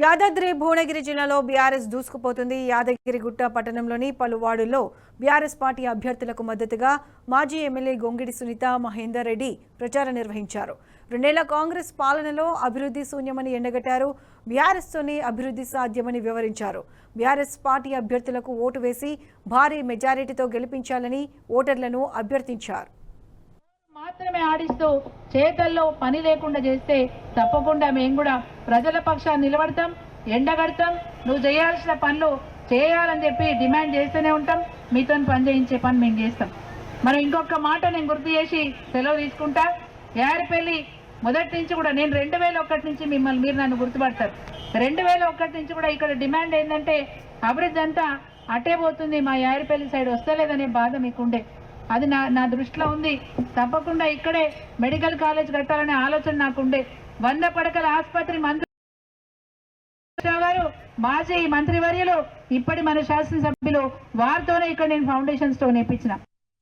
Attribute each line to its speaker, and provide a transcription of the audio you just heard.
Speaker 1: యాదాద్రి భువనగిరి జిల్లాలో బీఆర్ఎస్ దూసుకుపోతుంది. యాదగిరిగుట్ట పట్టణంలోని పలు వార్డుల్లో బీఆర్ఎస్ పార్టీ అభ్యర్థులకు మద్దతుగా మాజీ ఎమ్మెల్యే గొంగిడి సునీత మహేందర్ రెడ్డి ప్రచారం నిర్వహించారు. 2 ఏళ్ల కాంగ్రెస్ పాలనలో అభివృద్ధి శూన్యమని ఎండగట్టారు. బీఆర్ఎస్తోనే అభివృద్ధి సాధ్యమని వివరించారు. బీఆర్ఎస్ పార్టీ అభ్యర్థులకు ఓటు వేసి భారీ మెజారిటీతో గెలిపించాలని ఓటర్లను అభ్యర్థించారు.
Speaker 2: మాత్రమే ఆడిస్తూ చేతల్లో పని లేకుండా చేస్తే తప్పకుండా మేము కూడా ప్రజల పక్షాన్ని నిలబడతాం, ఎండగడతాం. నువ్వు చేయాల్సిన పనులు చేయాలని చెప్పి డిమాండ్ చేస్తూనే ఉంటాం. మీతో పని చేయించే పని మేము చేస్తాం. మనం ఇంకొక మాట నేను గుర్తు చేసి సెలవు తీసుకుంటా. యారిపల్లి మొదటి నుంచి కూడా నేను 2001 నుంచి మీరు నన్ను గుర్తుపడతారు. 2001 నుంచి కూడా ఇక్కడ డిమాండ్ ఏంటంటే అభివృద్ధి అంతా అటే పోతుంది, మా యారిపల్లి సైడ్ వస్తలేదనే బాధ మీకుండే. అది నా దృష్టిలో ఉంది. తప్పకుండా ఇక్కడే మెడికల్ కాలేజ్ కట్టాలనే ఆలోచన నాకుండే. 100 పడకల ఆసుపత్రి మంత్రి గారు, మాజీ మంత్రివర్యులు, ఇప్పటి మన శాసనసభ్యులు, వారితోనే ఇక్కడ నేను ఫౌండేషన్ స్టోన్ వేయించిన.